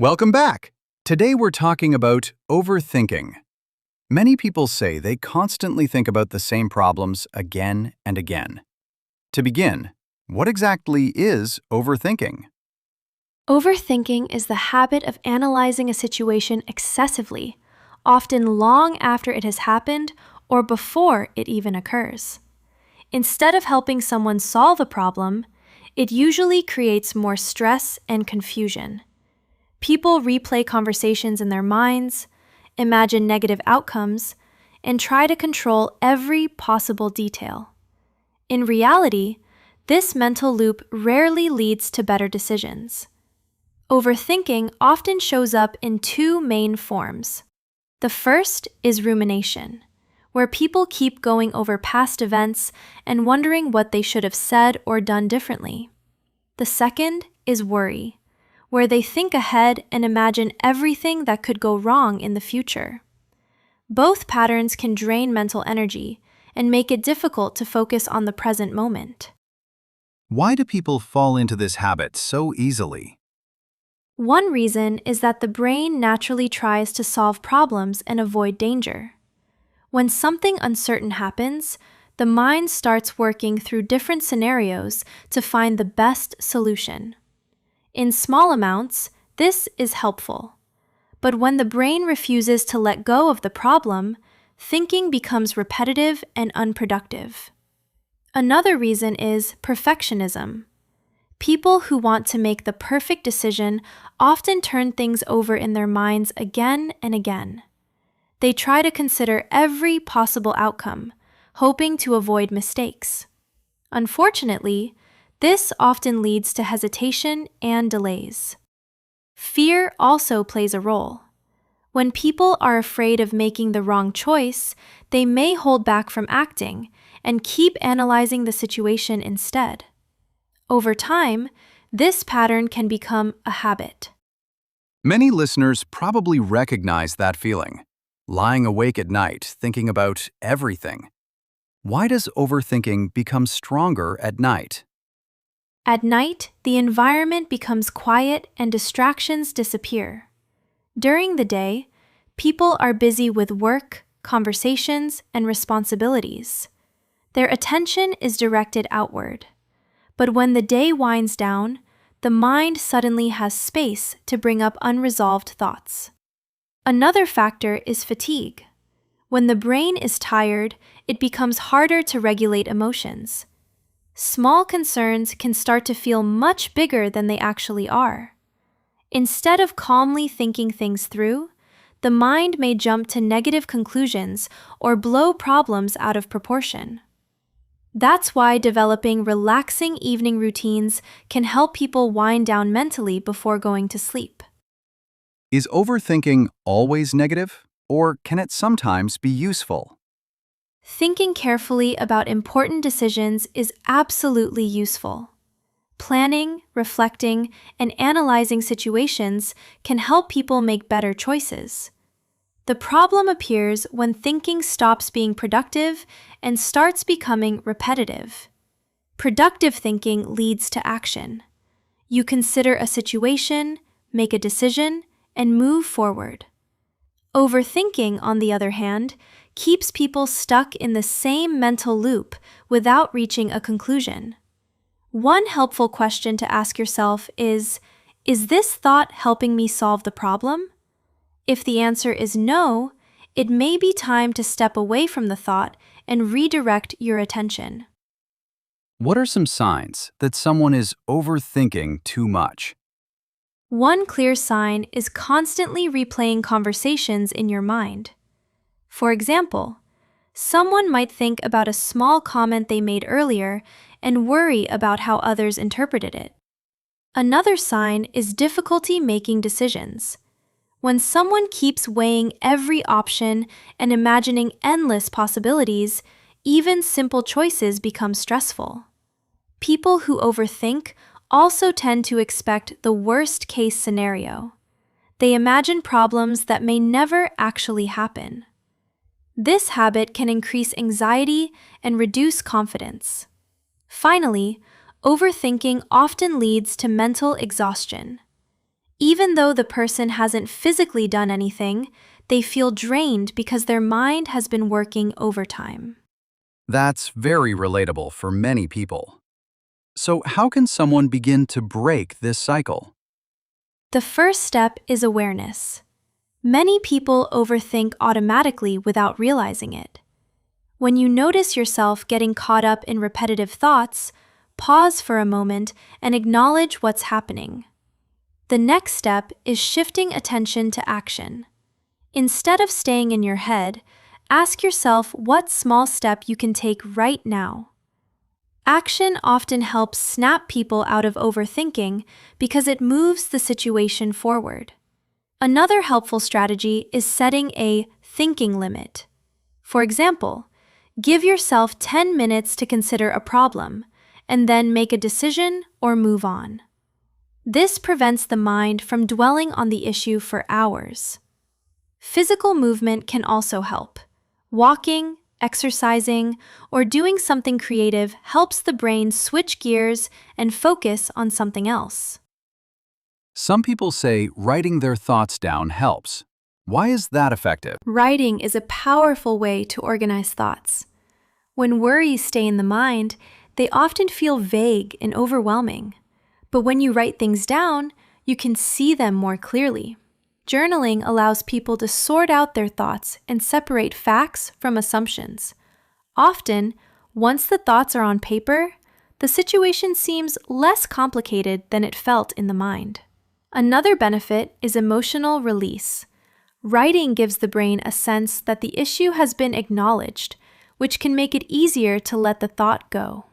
Welcome back. Today we're talking about overthinking. Many people say they constantly think about the same problems again and again. To begin, what exactly is overthinking? Overthinking is the habit of analyzing a situation excessively, often long after it has happened or before it even occurs. Instead of helping someone solve a problem, it usually creates more stress and confusion. People replay conversations in their minds, imagine negative outcomes, and try to control every possible detail. In reality, this mental loop rarely leads to better decisions. Overthinking often shows up in two main forms. The first is rumination, where people keep going over past events and wondering what they should have said or done differently. The second is worry, where they think ahead and imagine everything that could go wrong in the future. Both patterns can drain mental energy and make it difficult to focus on the present moment. Why do people fall into this habit so easily? One reason is that the brain naturally tries to solve problems and avoid danger. When something uncertain happens, the mind starts working through different scenarios to find the best solution. In small amounts, this is helpful. But when the brain refuses to let go of the problem, thinking becomes repetitive and unproductive. Another reason is perfectionism. People who want to make the perfect decision often turn things over in their minds again and again. They try to consider every possible outcome, hoping to avoid mistakes. Unfortunately, this often leads to hesitation and delays. Fear also plays a role. When people are afraid of making the wrong choice, they may hold back from acting and keep analyzing the situation instead. Over time, this pattern can become a habit. Many listeners probably recognize that feeling, lying awake at night thinking about everything. Why does overthinking become stronger at night? At night, the environment becomes quiet and distractions disappear. During the day, people are busy with work, conversations, and responsibilities. Their attention is directed outward. But when the day winds down, the mind suddenly has space to bring up unresolved thoughts. Another factor is fatigue. When the brain is tired, it becomes harder to regulate emotions. Small concerns can start to feel much bigger than they actually are. Instead of calmly thinking things through, the mind may jump to negative conclusions or blow problems out of proportion. That's why developing relaxing evening routines can help people wind down mentally before going to sleep. Is overthinking always negative, or can it sometimes be useful? Thinking carefully about important decisions is absolutely useful. Planning, reflecting, and analyzing situations can help people make better choices. The problem appears when thinking stops being productive and starts becoming repetitive. Productive thinking leads to action. You consider a situation, make a decision, and move forward. Overthinking, on the other hand, keeps people stuck in the same mental loop without reaching a conclusion. One helpful question to ask yourself is this thought helping me solve the problem? If the answer is no, it may be time to step away from the thought and redirect your attention. What are some signs that someone is overthinking too much? One clear sign is constantly replaying conversations in your mind. For example, someone might think about a small comment they made earlier and worry about how others interpreted it. Another sign is difficulty making decisions. When someone keeps weighing every option and imagining endless possibilities, even simple choices become stressful. People who overthink also tend to expect the worst-case scenario. They imagine problems that may never actually happen. This habit can increase anxiety and reduce confidence. Finally, overthinking often leads to mental exhaustion. Even though the person hasn't physically done anything, they feel drained because their mind has been working overtime. That's very relatable for many people. So, how can someone begin to break this cycle? The first step is awareness. Many people overthink automatically without realizing it. When you notice yourself getting caught up in repetitive thoughts, pause for a moment and acknowledge what's happening. The next step is shifting attention to action. Instead of staying in your head, ask yourself what small step you can take right now. Action often helps snap people out of overthinking because it moves the situation forward. Another helpful strategy is setting a thinking limit. For example, give yourself 10 minutes to consider a problem, and then make a decision or move on. This prevents the mind from dwelling on the issue for hours. Physical movement can also help. Walking, exercising, or doing something creative helps the brain switch gears and focus on something else. Some people say writing their thoughts down helps. Why is that effective? Writing is a powerful way to organize thoughts. When worries stay in the mind, they often feel vague and overwhelming. But when you write things down, you can see them more clearly. Journaling allows people to sort out their thoughts and separate facts from assumptions. Often, once the thoughts are on paper, the situation seems less complicated than it felt in the mind. Another benefit is emotional release. Writing gives the brain a sense that the issue has been acknowledged, which can make it easier to let the thought go.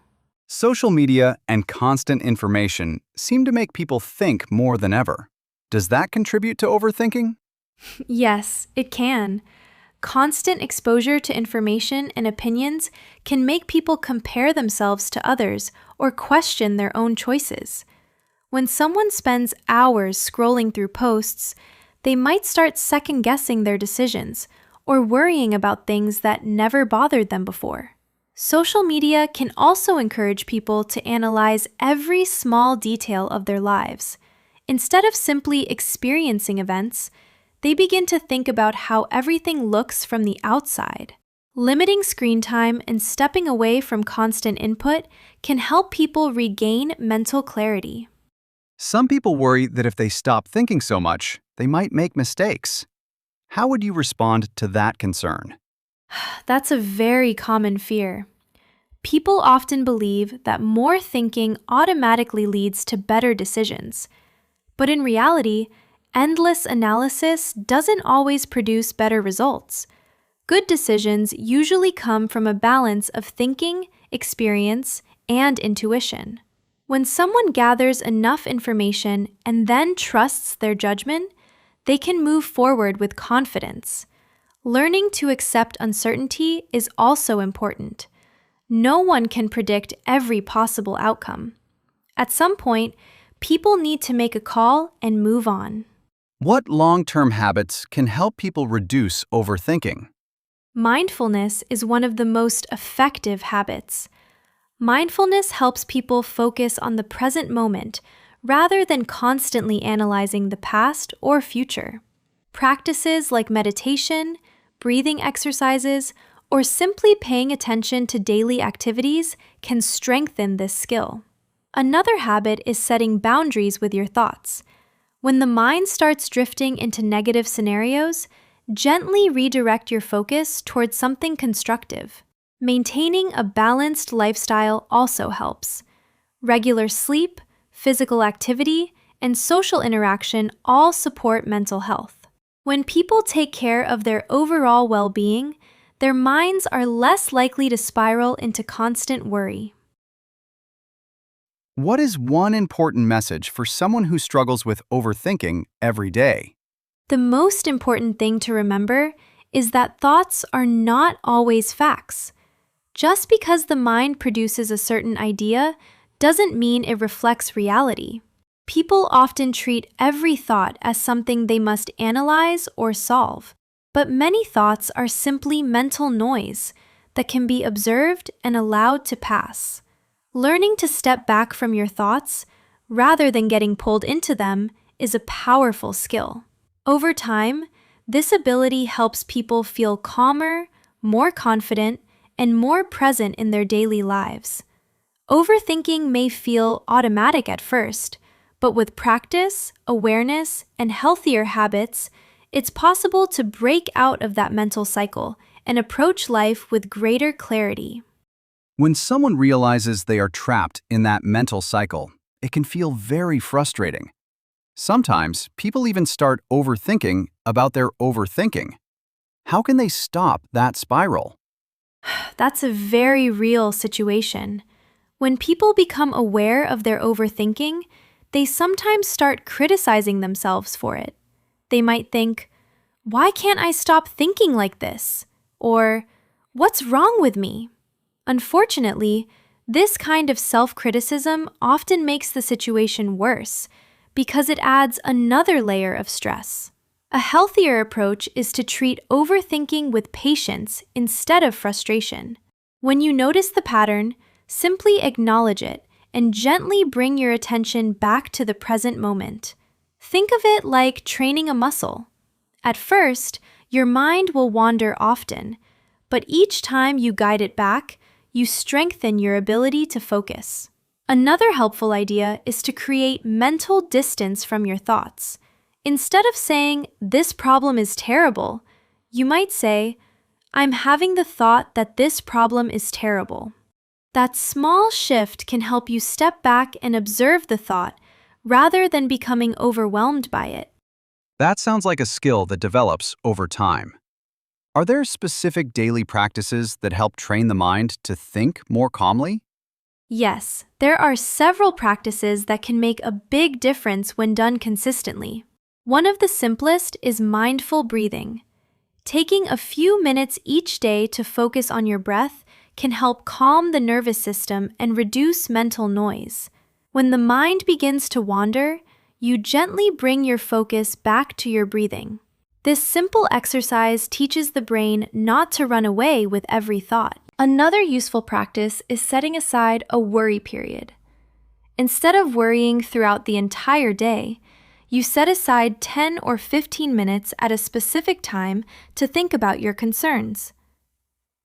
Social media and constant information seem to make people think more than ever. Does that contribute to overthinking? Yes, it can. Constant exposure to information and opinions can make people compare themselves to others or question their own choices. When someone spends hours scrolling through posts, they might start second-guessing their decisions or worrying about things that never bothered them before. Social media can also encourage people to analyze every small detail of their lives. Instead of simply experiencing events, they begin to think about how everything looks from the outside. Limiting screen time and stepping away from constant input can help people regain mental clarity. Some people worry that if they stop thinking so much, they might make mistakes. How would you respond to that concern? That's a very common fear. People often believe that more thinking automatically leads to better decisions. But in reality, endless analysis doesn't always produce better results. Good decisions usually come from a balance of thinking, experience, and intuition. When someone gathers enough information and then trusts their judgment, they can move forward with confidence. Learning to accept uncertainty is also important. No one can predict every possible outcome. At some point, people need to make a call and move on. What long-term habits can help people reduce overthinking? Mindfulness is one of the most effective habits. Mindfulness helps people focus on the present moment rather than constantly analyzing the past or future. Practices like meditation, breathing exercises, or simply paying attention to daily activities can strengthen this skill. Another habit is setting boundaries with your thoughts. When the mind starts drifting into negative scenarios, gently redirect your focus towards something constructive. Maintaining a balanced lifestyle also helps. Regular sleep, physical activity, and social interaction all support mental health. When people take care of their overall well-being, their minds are less likely to spiral into constant worry. What is one important message for someone who struggles with overthinking every day? The most important thing to remember is that thoughts are not always facts. Just because the mind produces a certain idea doesn't mean it reflects reality. People often treat every thought as something they must analyze or solve, but many thoughts are simply mental noise that can be observed and allowed to pass. Learning to step back from your thoughts, rather than getting pulled into them, is a powerful skill. Over time, this ability helps people feel calmer, more confident, and more present in their daily lives. Overthinking may feel automatic at first, but with practice, awareness, and healthier habits, it's possible to break out of that mental cycle and approach life with greater clarity. When someone realizes they are trapped in that mental cycle, it can feel very frustrating. Sometimes people even start overthinking about their overthinking. How can they stop that spiral? That's a very real situation. When people become aware of their overthinking, they sometimes start criticizing themselves for it. They might think, "Why can't I stop thinking like this?" Or, "What's wrong with me?" Unfortunately, this kind of self-criticism often makes the situation worse because it adds another layer of stress. A healthier approach is to treat overthinking with patience instead of frustration. When you notice the pattern, simply acknowledge it and gently bring your attention back to the present moment. Think of it like training a muscle. At first, your mind will wander often, but each time you guide it back, you strengthen your ability to focus. Another helpful idea is to create mental distance from your thoughts. Instead of saying, "This problem is terrible," you might say, "I'm having the thought that this problem is terrible." That small shift can help you step back and observe the thought rather than becoming overwhelmed by it. That sounds like a skill that develops over time. Are there specific daily practices that help train the mind to think more calmly? Yes, there are several practices that can make a big difference when done consistently. One of the simplest is mindful breathing. Taking a few minutes each day to focus on your breath can help calm the nervous system and reduce mental noise. When the mind begins to wander, you gently bring your focus back to your breathing. This simple exercise teaches the brain not to run away with every thought. Another useful practice is setting aside a worry period. Instead of worrying throughout the entire day, you set aside 10 or 15 minutes at a specific time to think about your concerns.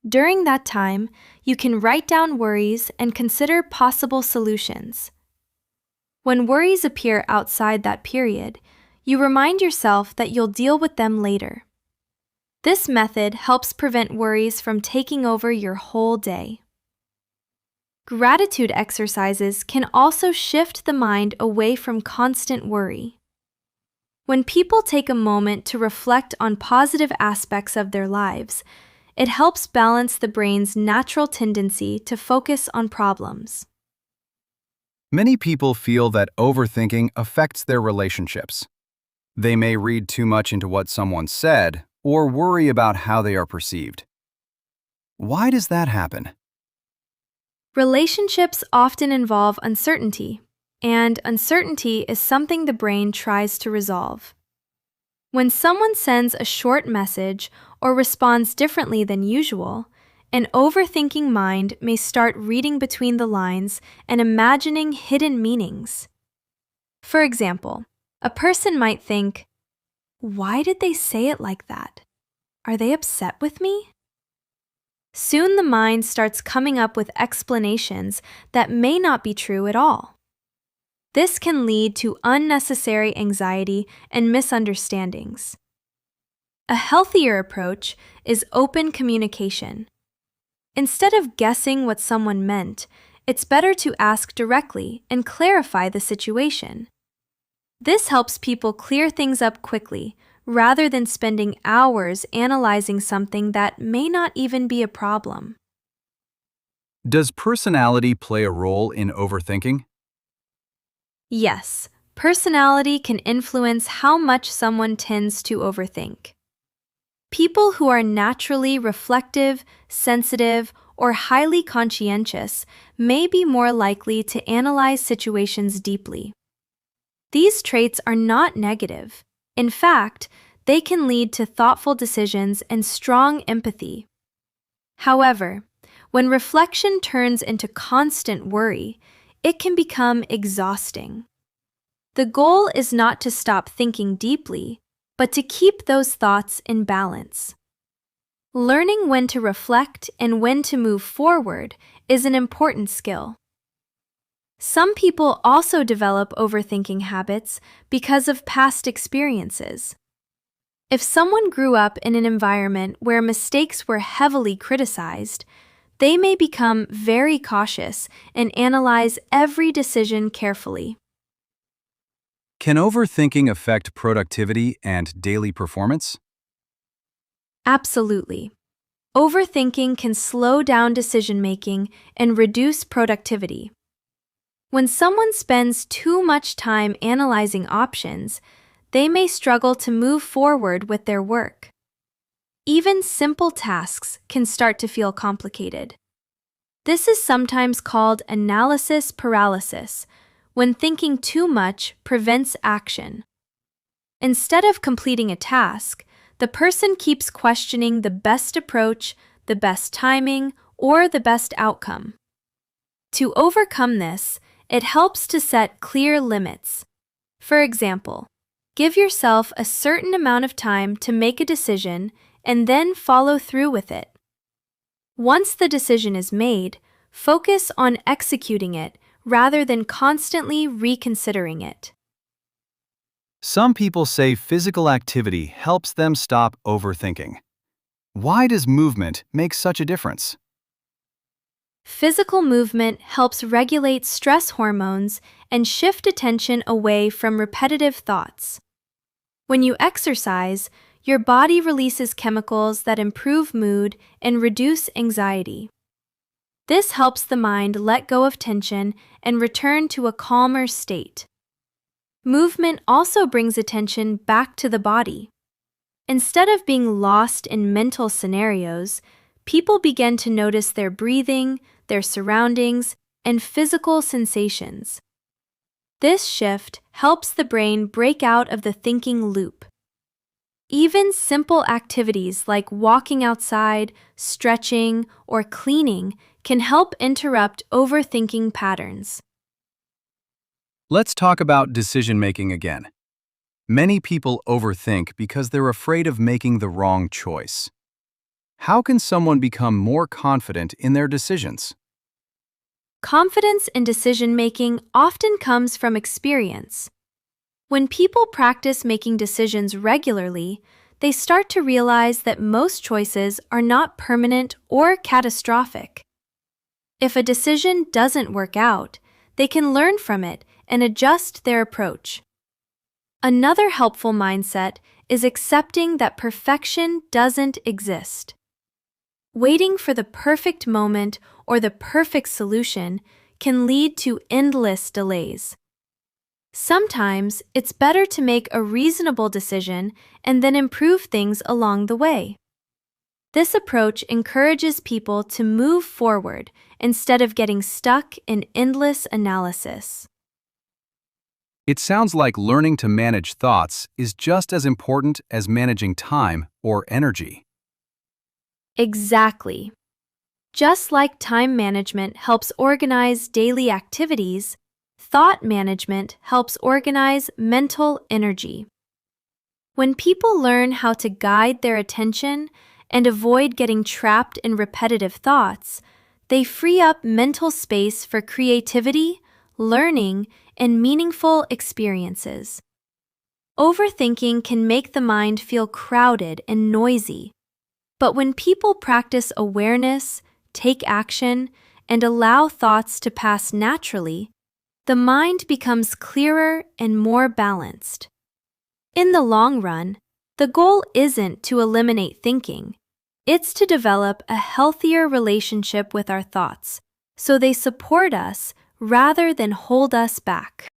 During that time, you can write down worries and consider possible solutions. When worries appear outside that period, you remind yourself that you'll deal with them later. This method helps prevent worries from taking over your whole day. Gratitude exercises can also shift the mind away from constant worry. When people take a moment to reflect on positive aspects of their lives, it helps balance the brain's natural tendency to focus on problems. Many people feel that overthinking affects their relationships. They may read too much into what someone said or worry about how they are perceived. Why does that happen? Relationships often involve uncertainty, and uncertainty is something the brain tries to resolve. When someone sends a short message or responds differently than usual, an overthinking mind may start reading between the lines and imagining hidden meanings. For example, a person might think, "Why did they say it like that? Are they upset with me?" Soon the mind starts coming up with explanations that may not be true at all. This can lead to unnecessary anxiety and misunderstandings. A healthier approach is open communication. Instead of guessing what someone meant, it's better to ask directly and clarify the situation. This helps people clear things up quickly, rather than spending hours analyzing something that may not even be a problem. Does personality play a role in overthinking? Yes, personality can influence how much someone tends to overthink. People who are naturally reflective, sensitive, or highly conscientious may be more likely to analyze situations deeply. These traits are not negative. In fact, they can lead to thoughtful decisions and strong empathy. However, when reflection turns into constant worry, it can become exhausting. The goal is not to stop thinking deeply, but to keep those thoughts in balance. Learning when to reflect and when to move forward is an important skill. Some people also develop overthinking habits because of past experiences. If someone grew up in an environment where mistakes were heavily criticized, they may become very cautious and analyze every decision carefully. Can overthinking affect productivity and daily performance? Absolutely. Overthinking can slow down decision-making and reduce productivity. When someone spends too much time analyzing options, they may struggle to move forward with their work. Even simple tasks can start to feel complicated. This is sometimes called analysis paralysis, when thinking too much prevents action. Instead of completing a task, the person keeps questioning the best approach, the best timing, or the best outcome. To overcome this, it helps to set clear limits. For example, give yourself a certain amount of time to make a decision and then follow through with it. Once the decision is made, focus on executing it rather than constantly reconsidering it. Some people say physical activity helps them stop overthinking. Why does movement make such a difference? Physical movement helps regulate stress hormones and shift attention away from repetitive thoughts. When you exercise, your body releases chemicals that improve mood and reduce anxiety. This helps the mind let go of tension and return to a calmer state. Movement also brings attention back to the body. Instead of being lost in mental scenarios, people begin to notice their breathing, their surroundings, and physical sensations. This shift helps the brain break out of the thinking loop. Even simple activities like walking outside, stretching, or cleaning can help interrupt overthinking patterns. Let's talk about decision-making again. Many people overthink because they're afraid of making the wrong choice. How can someone become more confident in their decisions? Confidence in decision-making often comes from experience. When people practice making decisions regularly, they start to realize that most choices are not permanent or catastrophic. If a decision doesn't work out, they can learn from it and adjust their approach. Another helpful mindset is accepting that perfection doesn't exist. Waiting for the perfect moment or the perfect solution can lead to endless delays. Sometimes it's better to make a reasonable decision and then improve things along the way. This approach encourages people to move forward instead of getting stuck in endless analysis. It sounds like learning to manage thoughts is just as important as managing time or energy. Exactly. Just like time management helps organize daily activities, thought management helps organize mental energy. When people learn how to guide their attention and avoid getting trapped in repetitive thoughts, they free up mental space for creativity, learning, and meaningful experiences. Overthinking can make the mind feel crowded and noisy, but when people practice awareness, take action, and allow thoughts to pass naturally, the mind becomes clearer and more balanced. In the long run, the goal isn't to eliminate thinking. It's to develop a healthier relationship with our thoughts, so they support us rather than hold us back.